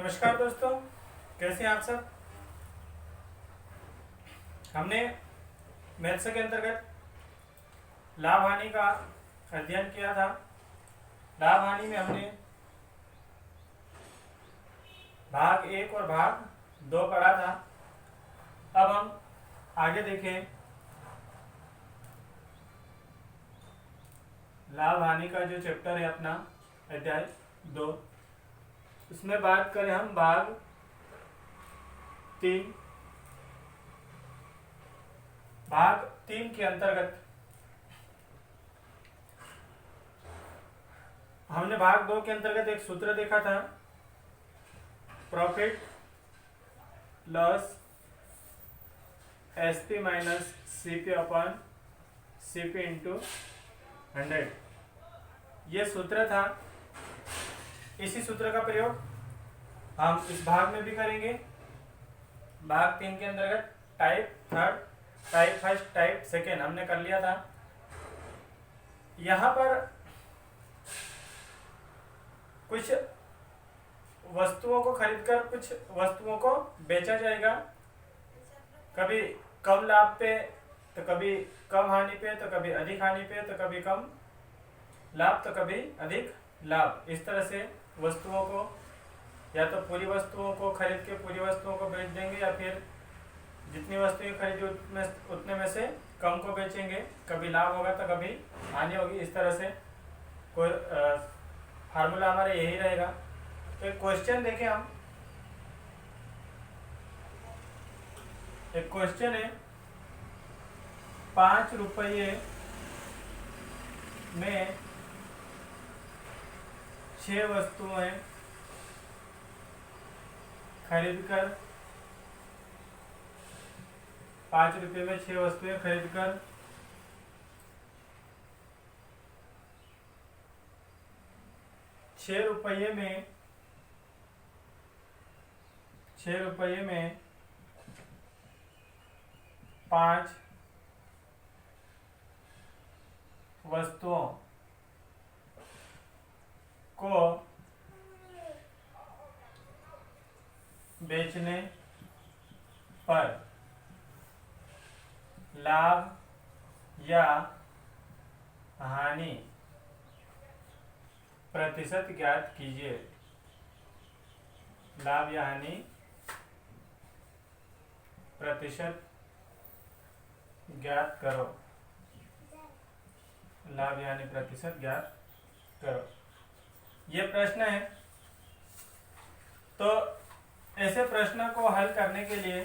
नमस्कार दोस्तों, कैसे हैं आप सब। हमने मैथ्स के अंतर्गत लाभ हानि का अध्ययन किया था। लाभ हानि में हमने भाग 1 और भाग 2 पढ़ा था। अब हम आगे देखें लाभ हानि का जो चैप्टर है अपना अध्याय 2, उसमें बात करें हम भाग 3। भाग 3 के अंतर्गत हमने भाग 2 के अंतर्गत एक सूत्र देखा था, profit loss SP minus CP upon CP into 100। ये सूत्र था। इसी सूत्र का प्रयोग हम इस भाग में भी करेंगे। भाग 3 के अंतर्गत type third, type first, type second हमने कर लिया था। यहाँ पर कुछ वस्तुओं को खरीदकर कुछ वस्तुओं को बेचा जाएगा, कभी कम लाभ पे तो कभी कम हानि पे तो कभी अधिक हानि पे तो कभी कम लाभ तो कभी अधिक लाभ। इस तरह से वस्तुओं को या तो पूरी वस्तुओं को खरीद के पूरी वस्तुओं को बेच देंगे या फिर जितनी वस्तुएं खरीदी उतने में से कम को बेचेंगे। कभी लाभ होगा तो कभी हानि होगी। इस तरह से कोई फार्मूला हमारा यही रहेगा। तो एक क्वेश्चन देखें हम। एक क्वेश्चन है, 5 रुपये में 6 वस्तुएं खरीदकर 5 रुपये में 6 वस्तुएं खरीदकर 6 रुपये में 5 वस्तुओं को बेचने पर लाभ या हानि प्रतिशत ज्ञात कीजिए। लाभ या हानि प्रतिशत ज्ञात करो। लाभ या हानि प्रतिशत ज्ञात करो, ये प्रश्न है। तो ऐसे प्रश्न को हल करने के लिए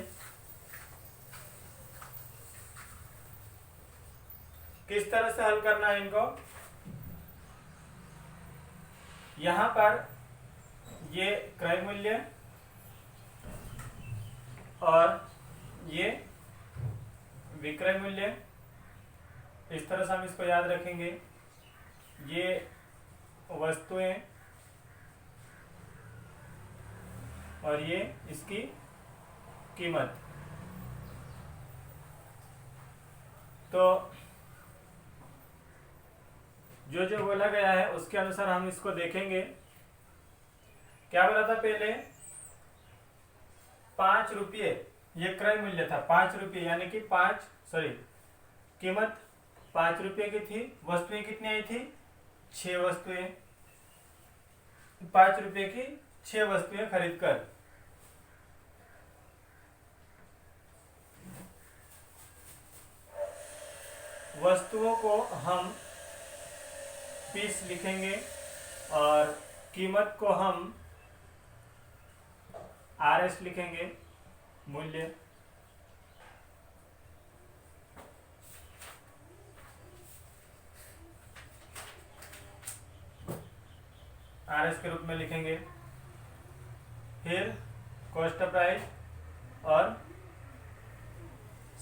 किस तरह से हल करना है इनको। यहां पर ये क्रय मूल्य और ये विक्रय मूल्य, इस तरह से हम इसको याद रखेंगे। ये वस्तुएं और ये इसकी कीमत। तो जो जो बोला गया है उसके अनुसार हम इसको देखेंगे। क्या बोला था पहले, 5 रुपये ये क्रय मूल्य था। 5 रुपये यानी कि कीमत 5 रुपये की थी। वस्तुएं कितनी आई थी? 6 वस्तुएं। 5 रुपये की 6 वस्तुएं खरीदकर वस्तुओं को हम पीस लिखेंगे और कीमत को हम RS लिखेंगे, मूल्य। RS के रूप में लिखेंगे। फिर कॉस्ट प्राइस और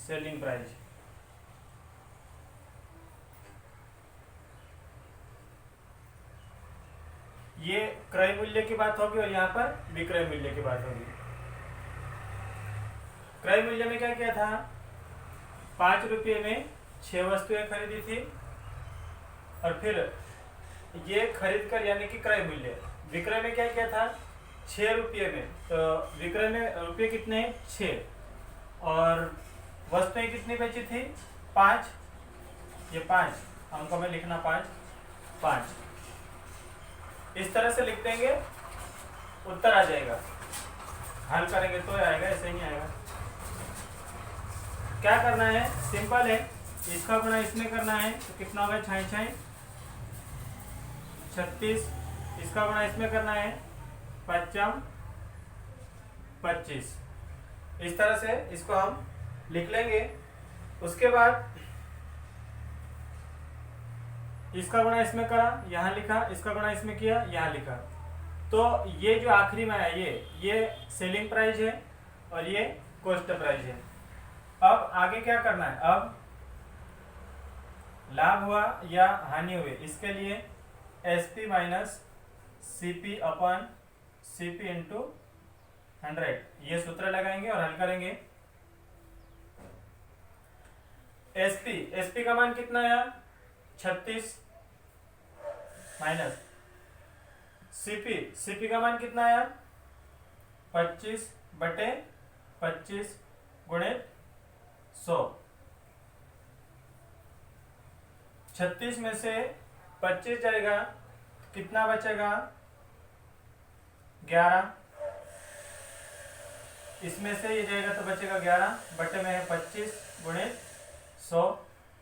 सेलिंग प्राइस। ये क्रय मूल्य की बात होगी और यहाँ पर विक्रय मूल्य की बात होगी। क्रय मूल्य में क्या किया था? 5 रुपये में 6 वस्तुएं खरीदी थी और फिर ये खरीद कर यानी कि क्रय मूल्य। विक्रय में क्या किया था? 6 रुपये में, तो विक्रय में रुपये कितने हैं? 6, और वस्तुएं कितनी बची थी? 5। ये 5 अंकों में लिखना, 5। इस तरह से लिख देंगे, उत्तर आ जाएगा। हल करेंगे तो आएगा, ऐसे नहीं आएगा। क्या करना है? सिंपल है, इसका गुणा इसमें करना है, तो कितना होगा? 6 6 36। इसका गुणा इसमें करना है, 5 25। इस तरह से इसको हम लिख लेंगे। उसके बाद इसका गुणा इसमें करा, यहाँ लिखा, इसका गुणा इसमें किया, यहाँ लिखा। तो ये जो आखिरी में आया, ये सेलिंग प्राइस है और ये कॉस्ट प्राइस है। अब आगे क्या करना है? अब लाभ हुआ या हानि हुई, इसके लिए SP माइनस CP अपन CP इंटू 100, ये सूत्र लगाएंगे और हल करेंगे। SP का मान कितना आया? 36 माइनस CP का मान कितना आया? 25/25 गुणे 100। 36 में से 25 जाएगा, कितना बचेगा? 11। इसमें से ये जाएगा तो बचेगा 11, बटे में है 25 गुणे 100।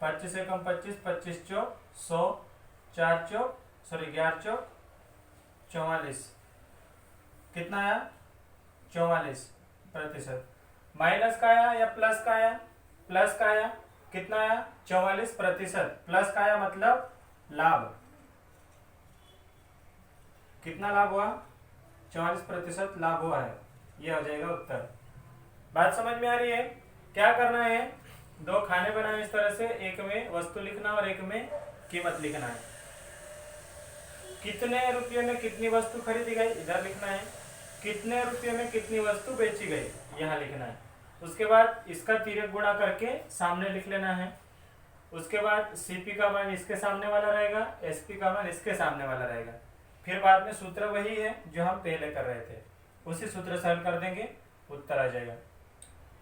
25 से कम 25, 25 चौक 100, 4 चौक 11 चौक 44। कितना आया? 44%। माइनस का आया या प्लस का आया? प्लस का आया। कितना आया? 44%। प्लस का आया मतलब लाभ। कितना लाभ हुआ? 44% लाभ हुआ है। यह हो जाएगा उत्तर। बात समझ में आ रही है? क्या करना है? 2 खाने बनाए इस तरह से, एक में वस्तु लिखना और एक में कीमत लिखना है। कितने रुपये में कितनी वस्तु खरीदी गई, इधर लिखना है। कितने रुपये में कितनी वस्तु बेची गई, यहाँ लिखना है। उसके बाद इसका तिर्यक गुणा करके सामने लिख लेना है। उसके बाद CP का मान इसके सामने वाला रहेगा, SP का मान इसके सामने वाला रहेगा। फिर बाद में सूत्र वही है जो हम पहले कर रहे थे, उसी सूत्र से हल कर देंगे, उत्तर आ जाएगा।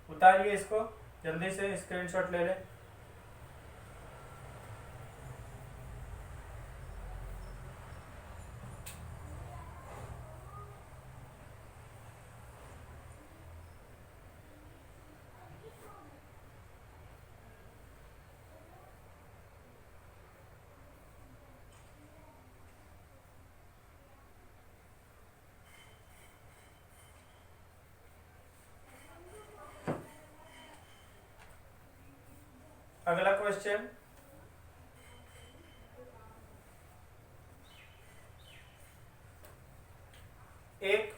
उतारिए इसको, जल्दी से स्क्रीनशॉट ले ले। अगला क्वेश्चन, एक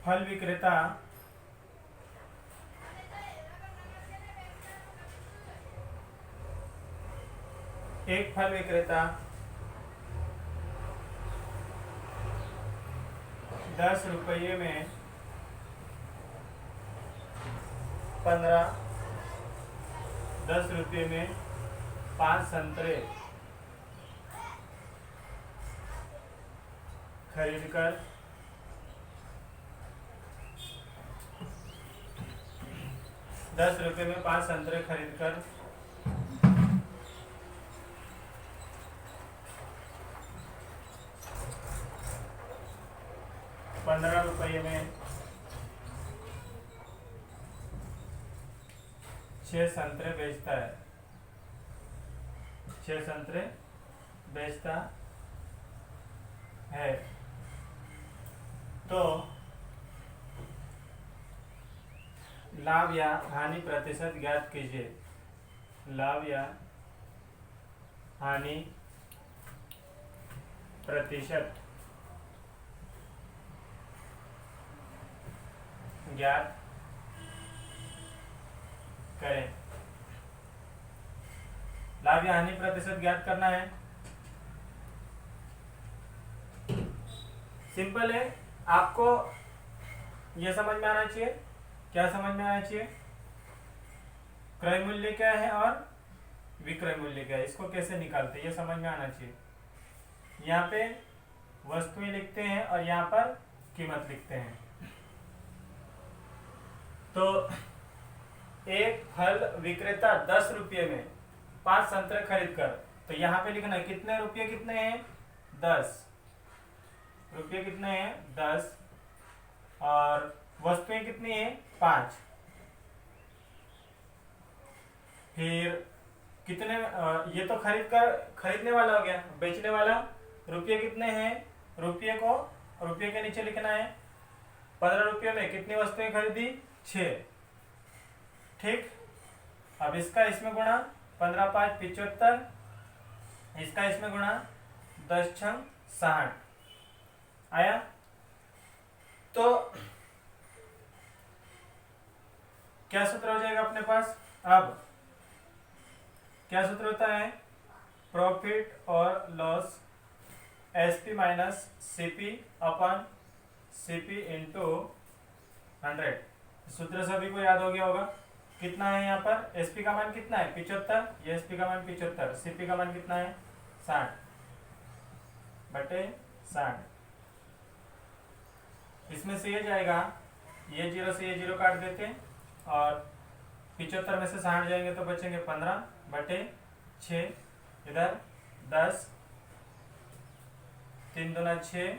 फल विक्रेता एक फल विक्रेता 10 रुपये में 15, 10 रुपये में 5 संतरे खरीदकर 10 रुपये में 5 संतरे खरीदकर 15 रुपये में 6 संतरे बेचता है, 6 संतरे बेचता है, तो लाभ या हानि प्रतिशत ज्ञात कीजिए। लाभ या हानि प्रतिशत ज्ञात करें। लाभ या हानि प्रतिशत ज्ञात करना है। सिंपल है, आपको यह समझ में आना चाहिए। क्या समझ में आना चाहिए? क्रय मूल्य क्या है और विक्रय मूल्य क्या है, इसको कैसे निकालते हैं ये समझ में आना चाहिए। यहाँ पे वस्तुएं लिखते हैं और यहाँ पर कीमत लिखते हैं। तो एक फल विक्रेता 10 रुपये में 5 संतरे खरीद कर, तो यहाँ पे लिखना है कितने रुपये कितने हैं, 10 रुपये कितने हैं, 10, और वस्तुएं कितनी है, 5। फिर कितने, ये तो खरीदने वाला हो गया। बेचने वाला रुपये कितने हैं, रुपये के नीचे लिखना है 15 रुपये में कितनी वस्तुएं खरीदी, 6। ठीक, अब इसका इसमें गुणा, 15 5 75, इसका इसमें गुणा, 10 6 60 आया। तो क्या सूत्र हो जाएगा अपने पास? अब क्या सूत्र होता है? प्रॉफिट और लॉस एसपी माइनस सीपी अपन सीपी इंटू 100। सूत्र सभी को याद हो गया होगा। कितना है यहाँ पर? एसपी का मान कितना है, 75। ये एसपी का मान 75, सीपी का मान कितना है, 60/60। इसमें से ये जाएगा, ये 0 से ये 0 काट देते हैं, और 75 में से 60 जाएंगे तो बचेंगे 15/6। इधर 10, 3 दूना 6,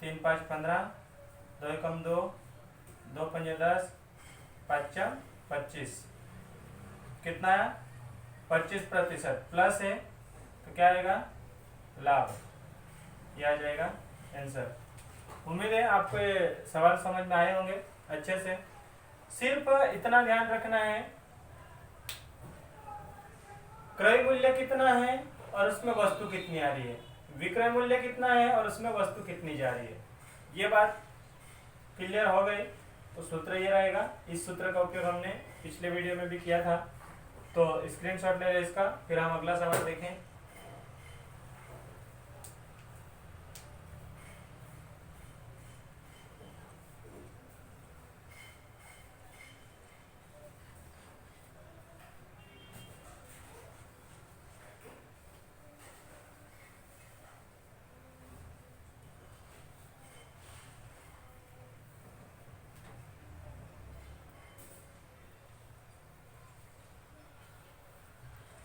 3 5 15, 2 कम 2, 2 5 10, 5 25। कितना है? 25% प्लस है तो क्या आएगा, लाभ। ये आ जाएगा आंसर। उम्मीद है आपको ये सवाल समझ में आए होंगे अच्छे से। सिर्फ इतना ध्यान रखना है, क्रय मूल्य कितना है और उसमें वस्तु कितनी आ रही है, विक्रय मूल्य कितना है और उसमें वस्तु कितनी जा रही है। ये बात क्लियर हो गई तो सूत्र ये रहेगा। इस सूत्र का उपयोग हमने पिछले वीडियो में भी किया था, तो स्क्रीनशॉट ले लें इसका, फिर हम अगला सवाल देखें।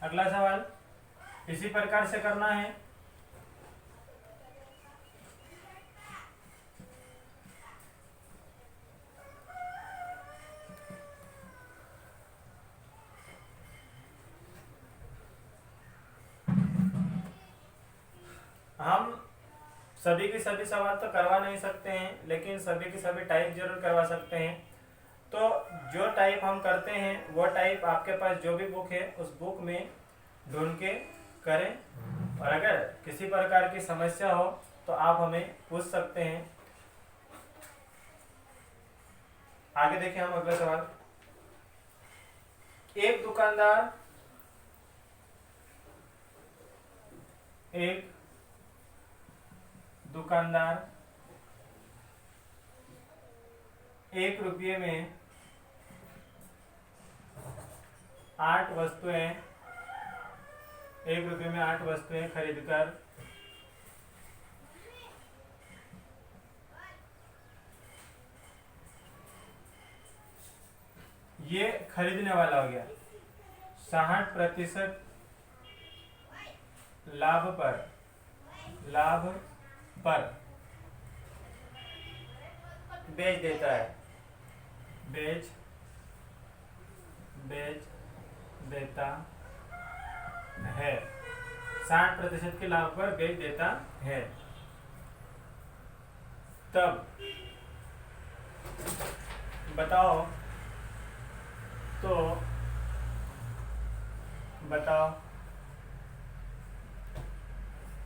अगला सवाल इसी प्रकार से करना है। हम सभी की सभी सवाल तो करवा नहीं सकते हैं, लेकिन सभी की सभी टाइप जरूर करवा सकते हैं। तो जो टाइप हम करते हैं वो टाइप आपके पास जो भी बुक है उस बुक में ढूंढ के करें, और अगर किसी प्रकार की समस्या हो तो आप हमें पूछ सकते हैं। आगे देखें हम अगला सवाल। एक दुकानदार एक रुपये में 8 वस्तुएं, 1 रुपये में 8 वस्तुएं खरीदकर ये खरीदने वाला हो गया 60% लाभ पर बेच देता है, बेच देता है, 60% के लाभ पर बेच देता है। तब बताओ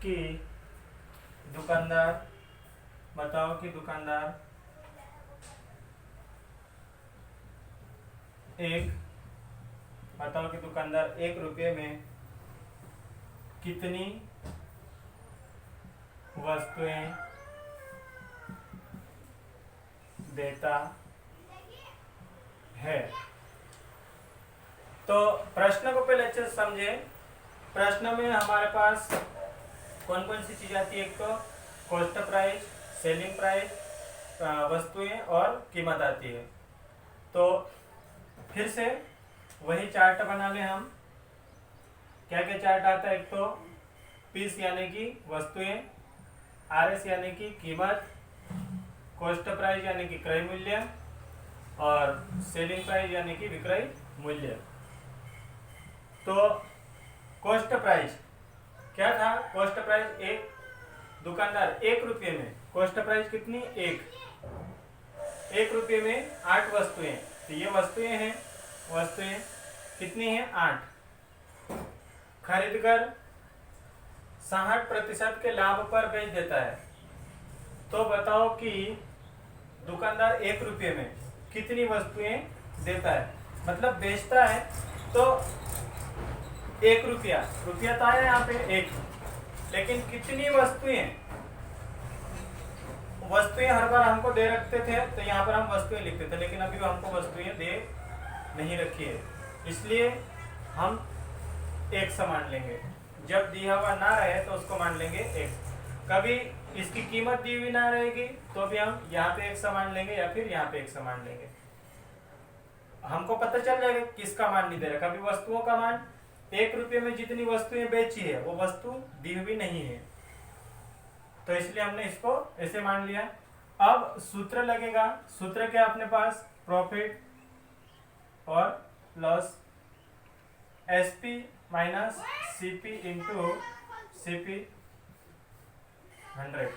कि दुकानदार एक, बताओ कि दुकानदार 1 रुपये में कितनी वस्तुएं देता है। तो प्रश्न को पहले अच्छे से समझे। प्रश्न में हमारे पास कौन कौन सी चीज आती है, एक तो कॉस्ट प्राइस, सेलिंग प्राइस, वस्तुएं और कीमत आती है। तो फिर से वही चार्ट बना लें हम। क्या क्या चार्ट आता है, एक तो पीस यानी कि वस्तुएं, आरएस यानी कि कीमत, कॉस्ट प्राइस यानी कि क्रय मूल्य और सेलिंग प्राइस यानी कि विक्रय मूल्य। तो कॉस्ट प्राइस क्या था, कॉस्ट प्राइस एक, दुकानदार 1 रुपये में, कॉस्ट प्राइस कितनी, 1 रुपये में 8 वस्तुएं। तो ये वस्तुएं हैं, वस्तुएं कितनी हैं, 8। खरीदकर 60% के लाभ पर बेच देता है। तो बताओ कि दुकानदार 1 रुपये में कितनी वस्तुएं देता है, मतलब बेचता है। तो 1 रुपया, रुपया तो आया यहाँ पे 1, लेकिन कितनी वस्तुएं, वस्तुएं हर बार हमको दे रखते थे तो यहाँ पर हम वस्तुएं लिखते थे, लेकिन अभी हमको वस्तुएं दे नहीं रखी है, इसलिए हम एक मान लेंगे। जब दिया हुआ ना रहे तो उसको मान लेंगे एक। कभी इसकी कीमत दी हुई ना रहेगी तो भी हम यहाँ पे एक मान लेंगे या फिर यहाँ पे एक मान लेंगे। हमको पता चल जाएगा किसका मान नहीं दे रहा। कभी वस्तुओं का मान, 1 रुपये में जितनी वस्तुएं बेची है वो वस्तु दी हुई नहीं है, तो इसलिए हमने इसको ऐसे मान लिया। अब सूत्र लगेगा। सूत्र क्या अपने पास, प्रॉफिट और loss, SP minus CP into CP 100।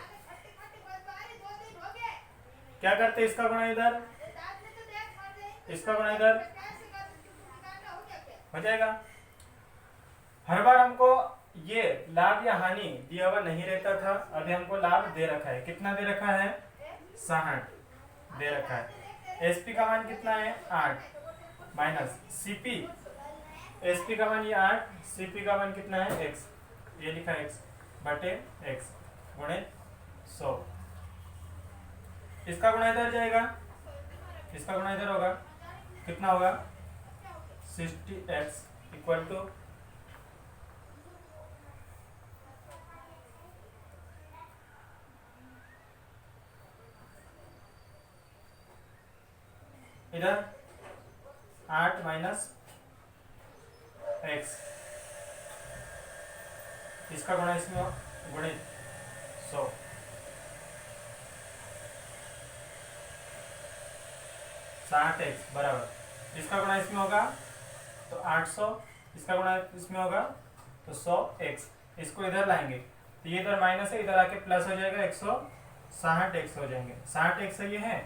क्या करते, इसका गुणा इधर, इसका गुणा इधर, हो जाएगा। हर बार हमको ये लाभ या हानि दिया हुआ नहीं रहता था, अभी हमको लाभ दे रखा है। कितना दे रखा है, 60 दे रखा है। एसपी का मान कितना है, 8 माइनस सीपी, एसपी का मान ये 8, सीपी का मान कितना है, x, ये लिखा है x बटे x गुणे 100। इसका गुणा इधर जाएगा, इसका गुणा इधर होगा, कितना होगा, 60x इक्वल टू इधर 8 माइनस x, इसका गुणा इसमें गुणित 100, x बराबर, इसका गुणा इसमें होगा तो 800, इसका गुणा इसमें होगा तो 100x। इसको इधर लाएंगे तो ये इधर माइनस है, इधर आके प्लस हो जाएगा, 160x हो जाएंगे। 60x ये है,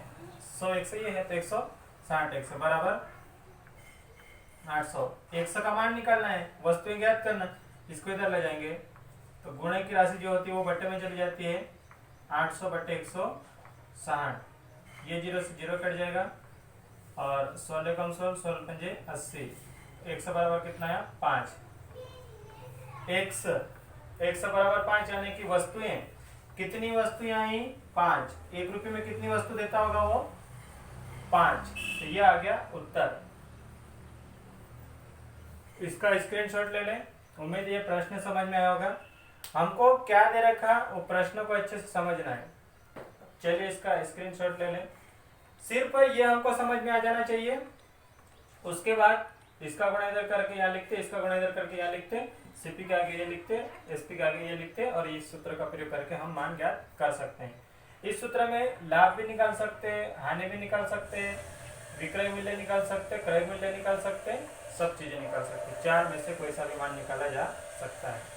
100x ये है, तो 160x बराबर 800। 100 का मान निकालना है, वस्तुएं ज्ञात करना, इसको इधर ले जाएंगे तो गुणे की राशि जो होती है वो बट्टे में चली जाती है, 800 बट्टे 160, ये 0 से 0 कट जाएगा और 16 कम 16 पंजे 80, 100 बराबर कितना है, 5। 100 बराबर 5 यानी कि वस्तुएं, कितनी वस्तुएं आई, 5। 1 रुपये में कितनी वस्तु देता होगा वो, 5। तो ये आ गया उत्तर। इसका स्क्रीनशॉट ले लें। उम्मीद ये प्रश्न समझ में आया होगा। हमको क्या दे रखा वो प्रश्न को अच्छे से समझना है। चलिए इसका स्क्रीनशॉट ले लें। सिर्फ ये हमको समझ में आ जाना चाहिए। उसके बाद इसका गुणा इधर करके यहाँ लिखते, इसका गुणा इधर करके यहाँ लिखते, सीपी के आगे ये लिखते, एसपी के आगे ये लिखते और इस सूत्र का प्रयोग करके हम मान ज्ञात कर सकते हैं। इस सूत्र में लाभ भी निकाल सकते हैं, हानि भी निकाल सकते हैं, विक्रय मूल्य निकाल सकते हैं, क्रय मूल्य निकाल सकते हैं, सब चीजें निकाल सकते हैं। 4 में से कोई सा भी मान निकाला जा सकता है।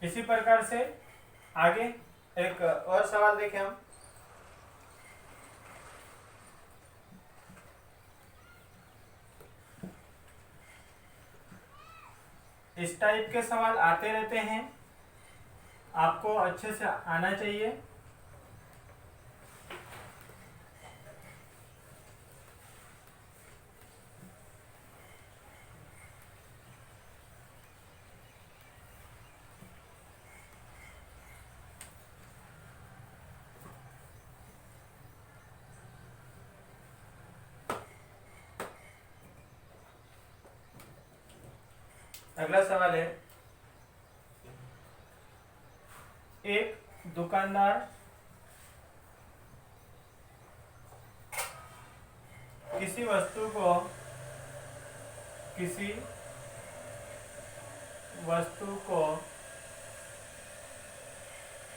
इसी प्रकार से आगे एक और सवाल देखें हम। इस टाइप के सवाल आते रहते हैं, आपको अच्छे से आना चाहिए। अगला सवाल है, एक दुकानदार किसी वस्तु को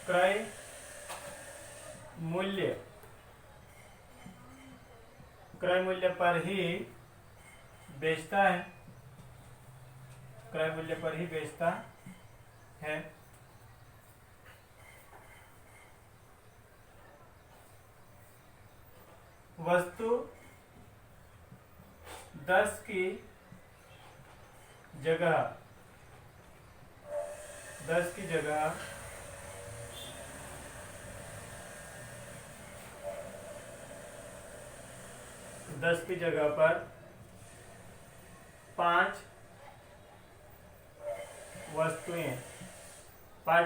क्रय मूल्य पर ही बेचता है, क्रय मूल्य पर ही बेचता है। वस्तु 10 की जगह 10 की जगह पर 5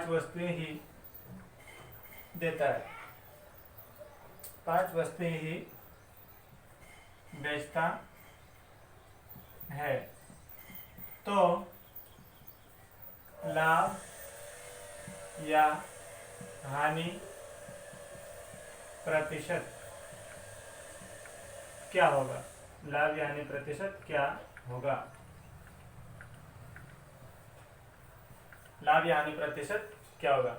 वस्तुएं ही देता है, 5 वस्तुएं ही बेचता है। तो लाभ या हानि प्रतिशत क्या होगा? लाभ या हानि प्रतिशत क्या होगा? लाभ या हानि प्रतिशत क्या होगा?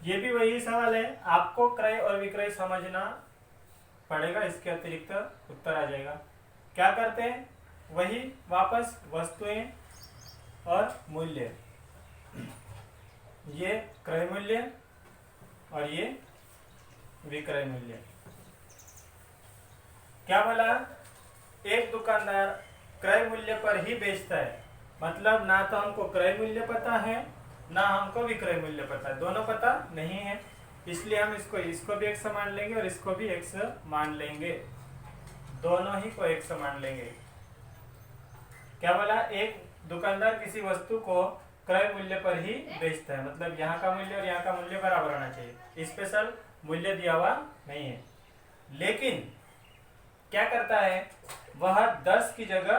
ये भी वही सवाल है, आपको क्रय और विक्रय समझना पड़ेगा, इसके अतिरिक्त उत्तर आ जाएगा। क्या करते हैं? वही वापस वस्तुएं और मूल्य, ये क्रय मूल्य और ये विक्रय मूल्य। क्या बोला? एक दुकानदार क्रय मूल्य पर ही बेचता है, मतलब ना तो हमको क्रय मूल्य पता है ना हमको विक्रय मूल्य पता है, दोनों पता नहीं है, इसलिए हम इसको भी x मान लेंगे और इसको भी x मान लेंगे, दोनों ही को x मान लेंगे। क्या बोला? एक दुकानदार किसी वस्तु को क्रय मूल्य पर ही बेचता है, मतलब यहाँ का मूल्य और यहाँ का मूल्य बराबर होना चाहिए, स्पेशल मूल्य दिया हुआ नहीं है। लेकिन क्या करता है, वह 10 की जगह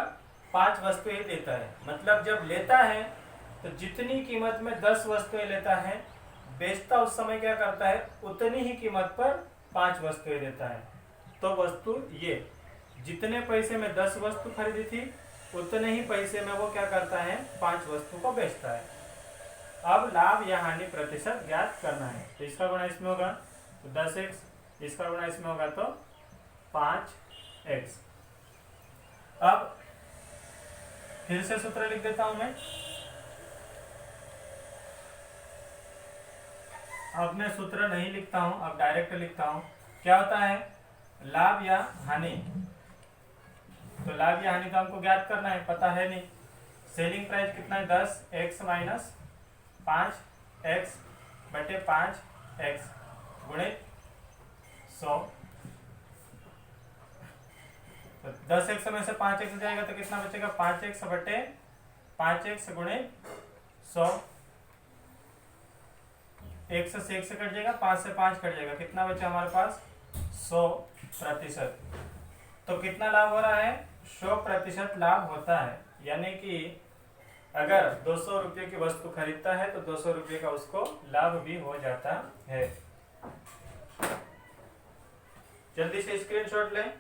5 वस्तुएं देता है, मतलब जब लेता है तो जितनी कीमत में 10 वस्तुएं लेता है, बेचता उस समय क्या करता है, उतनी ही कीमत पर 5 वस्तुएं देता है। तो वस्तु ये जितने पैसे में 10 वस्तु खरीदी थी, उतने ही पैसे में वो क्या करता है, 5 वस्तु को बेचता है। अब लाभ या हानि प्रतिशत ज्ञात करना है, तो इसका गुणा इसमें होगा तो 10x, इसका गुणा इसमें होगा तो 5x। अब फिर से सूत्र लिख देता हूं मैं। अब मैं सूत्र नहीं लिखता हूं, अब डायरेक्ट लिखता हूं। क्या होता है? लाभ या हानि, तो लाभ या हानि तो हमको ज्ञात करना है, पता है नहीं। सेलिंग प्राइस कितना है? 10x माइनस 5x बटे 5x गुणित 100। तो 10x में से 5x जाएगा तो कितना बचेगा? 5x बटे 5x गुणित 100। x से x कट जाएगा, 5 से 5 कट जाएगा, कितना बचा हमारे पास? 100%। तो कितना लाभ हो रहा है? 100% लाभ होता है, यानी कि अगर 200 रुपये की वस्तु खरीदता है तो 200 रुपये का उसको लाभ भी हो जाता है। जल्दी से स्क्रीनशॉट लें।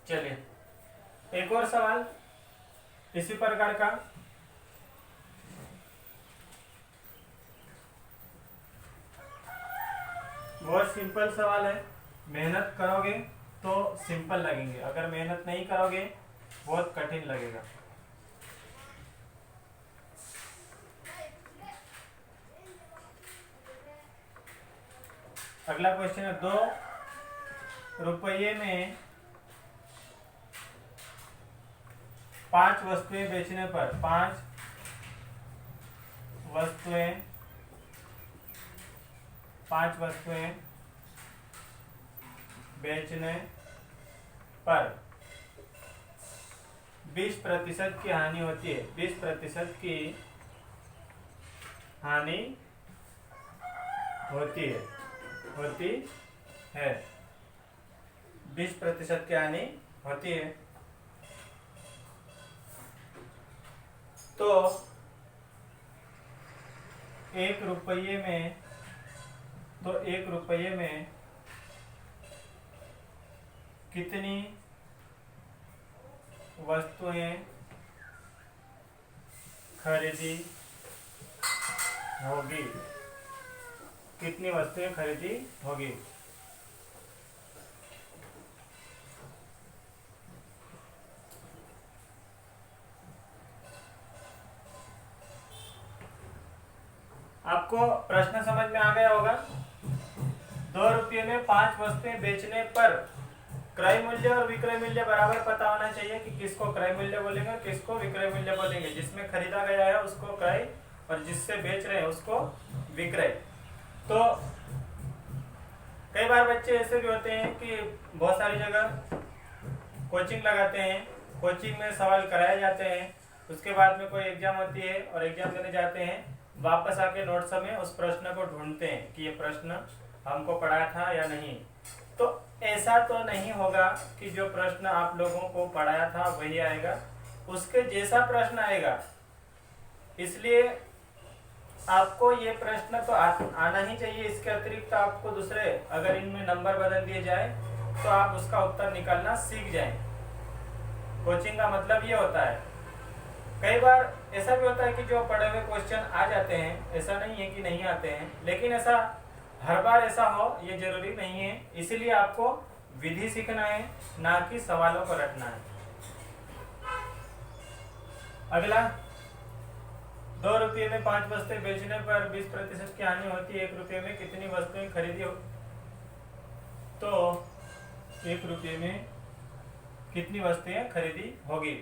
चलिए एक और सवाल इसी प्रकार का। बहुत सिंपल सवाल है, मेहनत करोगे तो सिंपल लगेंगे, अगर मेहनत नहीं करोगे बहुत कठिन लगेगा। अगला क्वेश्चन है, 2 रुपये में 5 वस्तुएं बेचने पर, 5 वस्तुएं बेचने पर 20% की हानि होती है, 20% की हानि होती है 20% की हानि होती है। तो 1 रुपये में कितनी वस्तुएं खरीदी होगी, कितनी वस्तुएं खरीदी होगी। आपको प्रश्न समझ में आ गया होगा। 2 रुपये में 5 वस्तुएं बेचने पर क्रय मूल्य और विक्रय मूल्य बराबर पता होना चाहिए कि किसको क्रय मूल्य बोलेंगे और किसको विक्रय मूल्य बोलेंगे। जिसमें खरीदा गया है उसको क्रय और जिससे बेच रहे हैं उसको विक्रय। तो कई बार बच्चे ऐसे भी होते हैं कि बहुत सारी जगह कोचिंग लगाते हैं, कोचिंग में सवाल कराए जाते हैं, उसके बाद में कोई एग्जाम होती है और एग्जाम देने जाते हैं, वापस आके नोट्स में उस प्रश्न को ढूंढते हैं कि ये प्रश्न हमको पढ़ा था या नहीं। तो ऐसा तो नहीं होगा कि जो प्रश्न आप लोगों को पढ़ाया था वही आएगा, उसके जैसा प्रश्न आएगा। इसलिए आपको ये प्रश्न तो आना ही चाहिए। इसके अतिरिक्त आपको दूसरे अगर इनमें नंबर बदल दिए जाए तो आप उसका उत्तर निकालना सीख जाएं। कोचिंग का मतलब ये होता है। कई बार ऐसा भी होता है कि जो पढ़े हुए क्वेश्चन आ जाते हैं, ऐसा नहीं है कि नहीं आते हैं, लेकिन ऐसा हर बार ऐसा हो ये जरूरी नहीं है। इसीलिए आपको विधि सीखना है, ना कि सवालों को रटना है। अगला, 2 रुपये में 5 वस्तुएं बेचने पर 20% की हानि होती है। 1 रुपये में कितनी वस्तुएं खरीदी हो? तो 1 रुपये में कितनी वस्तुएं खरीदी होगी।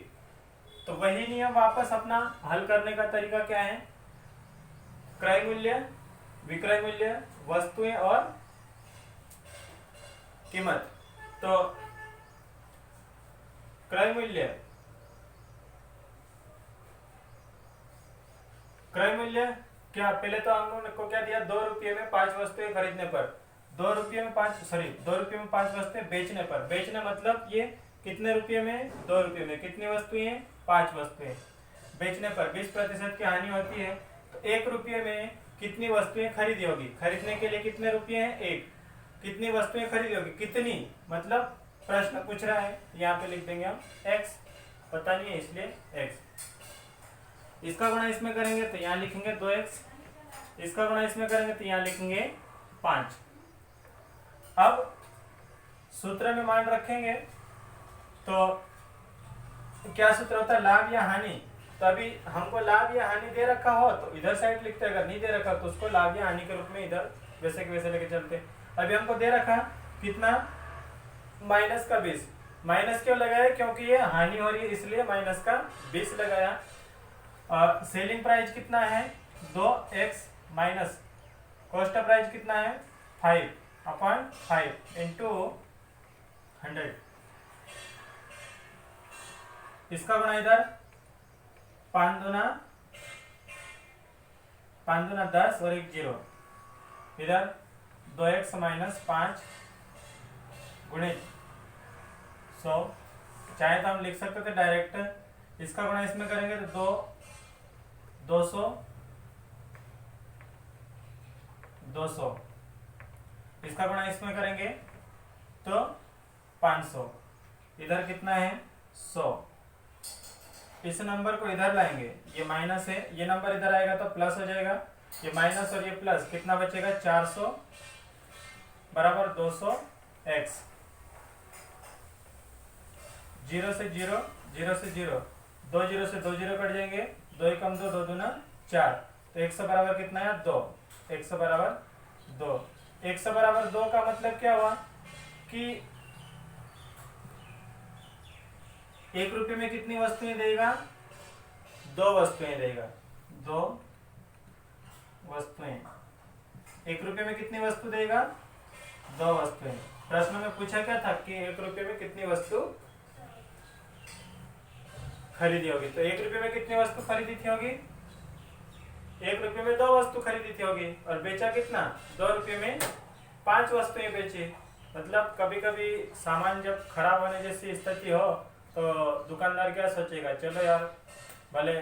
तो वही नियम वापस अपना हल करने का तरीका क्या है? क्रय मूल्य, विक्रय मूल्य, वस्तुएं और कीमत। तो क्रय मूल्य क्या, पहले तो हम लोगों को क्या दिया? 2 रुपये में 5 वस्तुएं खरीदने पर, 2 रुपये में 5 वस्तुएं बेचने पर। बेचने मतलब ये कितने रुपये में? 2 रुपये में। कितनी वस्तुएं? 5 वस्तुएं। बेचने पर 20% की हानि होती है। तो 1 रुपये में कितनी वस्तुएं खरीदी होगी? खरीदने के लिए कितने रुपये हैं? 1। कितनी वस्तुएं खरीदी होगी? कितनी मतलब प्रश्न पूछ रहा है, यहाँ पे लिख देंगे हम x, पता नहीं है इसलिए x। इसका गुणा इसमें करेंगे तो यहाँ लिखेंगे 2x, इसका गुणा इसमें करेंगे तो यहाँ लिखेंगे 5। अब सूत्र में मान रखेंगे तो क्या सूत्र होता है? लाभ या हानि। तो अभी हमको लाभ या हानि दे रखा हो तो इधर साइड लिखते, अगर नहीं दे रखा तो उसको लाभ या हानि के रूप में इधर वैसे के वैसे लेके चलते। अभी हमको दे रखा कितना? माइनस का 20। माइनस क्यों लगाया? क्योंकि ये हानि हो रही है इसलिए माइनस का 20 लगाया। और सेलिंग प्राइस कितना है? 2x माइनस कॉस्ट प्राइस कितना है? 5/5 इंटू 100। इसका गुणा इधर 5 दूना 10 और 1 0। इधर 2x माइनस 5 गुणित 100। चाहे तो हम लिख सकते थे डायरेक्ट। इसका गुणा इसमें करेंगे तो 200। इसका गुणा इसमें करेंगे तो 500। इधर कितना है? 100। इस नंबर को इधर लाएंगे, ये माइनस है, ये नंबर इधर आएगा तो प्लस हो जाएगा। ये माइनस और ये प्लस, कितना बचेगा? 400 बराबर 200x। 0 से 0, 0 से 0, 2 0 से 2 0 कट जाएंगे, 2 एकम 2, 2 दूना 4, तो 100 बराबर कितना है 2। 100 बराबर 2। 100 बराबर 2 का मतलब क्या हुआ कि 1 रुपये में कितनी वस्तुएं देगा? 2 वस्तुएं देगा। 2 वस्तुएं। 1 रुपये में कितनी वस्तु देगा? 2 वस्तुएं। प्रश्न में पूछा क्या था कि 1 रुपये में कितनी वस्तु खरीदी होगी, तो 1 रुपये में कितनी वस्तु खरीदी थी होगी? 1 रुपये में 2 वस्तु खरीदी थी होगी, और बेचा कितना? 2 रुपये में 5 वस्तुएं बेची। मतलब कभी कभी सामान जब खराब होने जैसी स्थिति हो तो दुकानदार क्या सोचेगा, चलो यार भले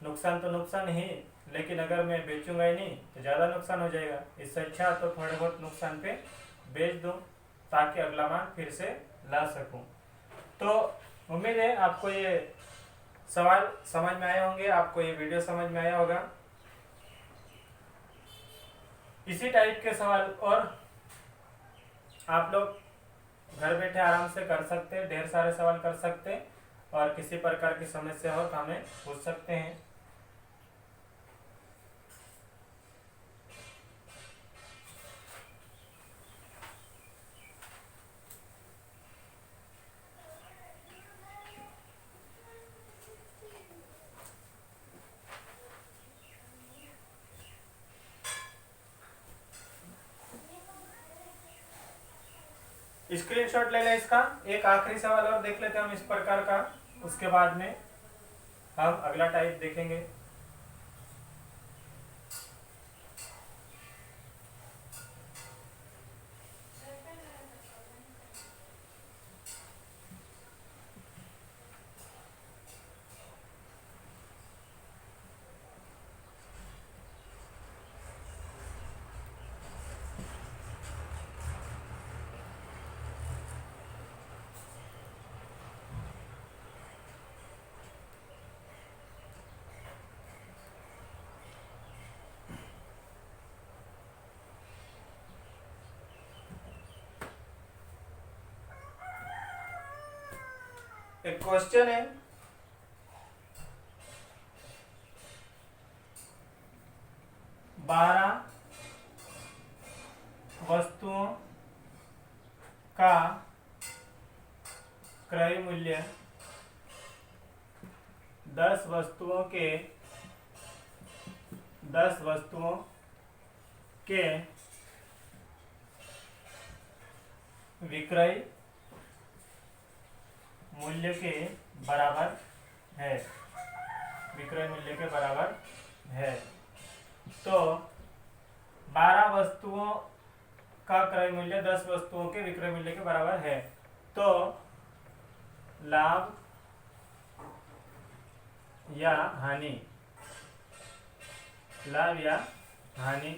नुकसान तो नुकसान ही, लेकिन अगर मैं बेचूंगा ही नहीं तो ज़्यादा नुकसान हो जाएगा, इससे अच्छा तो थोड़े बहुत नुकसान पे बेच दूं ताकि अगला माल फिर से ला सकूं। तो उम्मीद है आपको ये सवाल समझ में आए होंगे, आपको ये वीडियो समझ में आया होगा। इसी टाइप के सवाल और आप लोग घर बैठे आराम से कर सकते हैं, ढेर सारे सवाल कर सकते हैं, और किसी प्रकार की समस्या हो तो हमें पूछ सकते हैं। स्क्रीनशॉट ले लें इसका। एक आखिरी सवाल और देख लेते हैं हम इस प्रकार का, उसके बाद में हम अगला टाइप देखेंगे। एक क्वेश्चन है, बारह वस्तुओं का क्रय मूल्य 10 वस्तुओं के विक्रय मूल्य के बराबर है। विक्रय मूल्य के बराबर है। तो 12 वस्तुओं का क्रय मूल्य 10 वस्तुओं के विक्रय मूल्य के बराबर है। तो लाभ या हानि, लाभ या हानि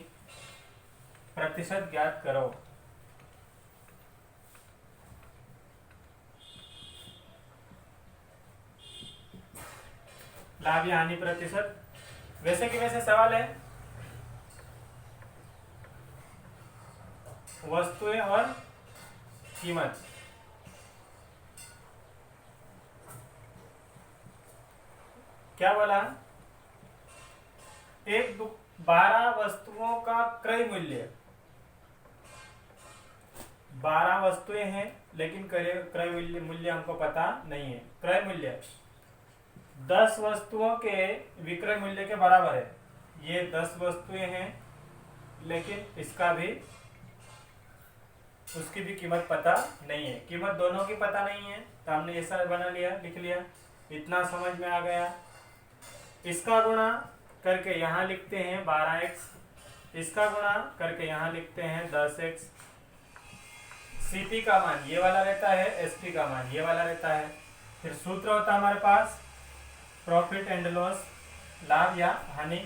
प्रतिशत ज्ञात करो। लाभ या हानि प्रतिशत, वैसे कि वैसे सवाल है, वस्तुएं और कीमत। क्या बोला? 12 वस्तुओं का क्रय मूल्य, 12 वस्तुएं हैं लेकिन क्रय मूल्य हमको पता नहीं है। क्रय मूल्य 10 वस्तुओं के विक्रय मूल्य के बराबर है। ये 10 वस्तुएं हैं लेकिन इसका भी, उसकी भी कीमत पता नहीं है। कीमत दोनों की पता नहीं है, तो हमने ऐसा बना लिया, लिख लिया। इतना समझ में आ गया। इसका गुणा करके यहाँ लिखते हैं 12x, इसका गुणा करके यहाँ लिखते हैं 10x। सीपी का मान ये वाला रहता है, एसपी का मान ये वाला रहता है। फिर सूत्र होता है हमारे पास प्रॉफिट एंड लॉस, लाभ या हानि।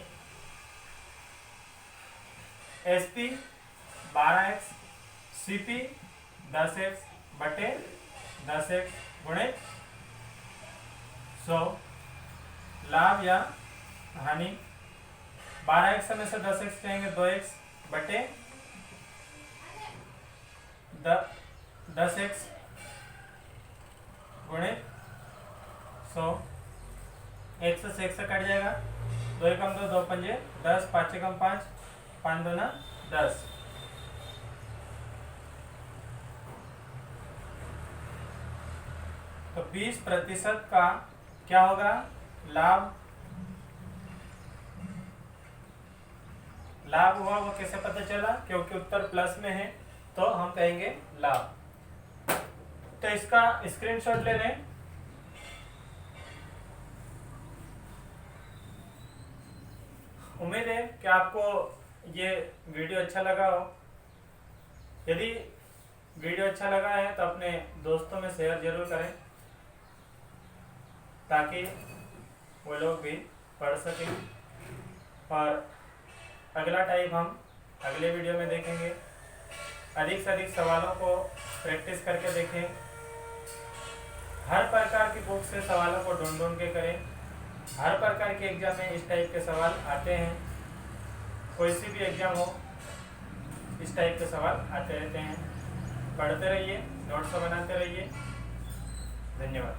एसपी 12x, सीपी 10x बटे 10x गुणे 100। लाभ या हानि 12x में से 10x जाएंगे 2x बटे 10x गुणित 100, एक से 6 से कट जाएगा, 2 एकम 2, 2 पंजे 10, 5 एकम 5, 5 दूना 10। तो 20% का क्या होगा लाभ। लाभ हुआ वो कैसे पता चला, क्योंकि उत्तर प्लस में है तो हम कहेंगे लाभ। तो इसका स्क्रीनशॉट ले लें। उम्मीद है कि आपको ये वीडियो अच्छा लगा हो। यदि वीडियो अच्छा लगा है तो अपने दोस्तों में शेयर जरूर करें ताकि वो लोग भी पढ़ सकें। और अगला टाइप हम अगले वीडियो में देखेंगे। अधिक से अधिक सवालों को प्रैक्टिस करके देखें। हर प्रकार की बुक से सवालों को ढूंढ ढूंढ के करें। हर प्रकार के एग्जाम में इस टाइप के सवाल आते हैं। कोई सी भी एग्जाम हो इस टाइप के सवाल आते रहते हैं। पढ़ते रहिए, नोट्स बनाते रहिए। धन्यवाद।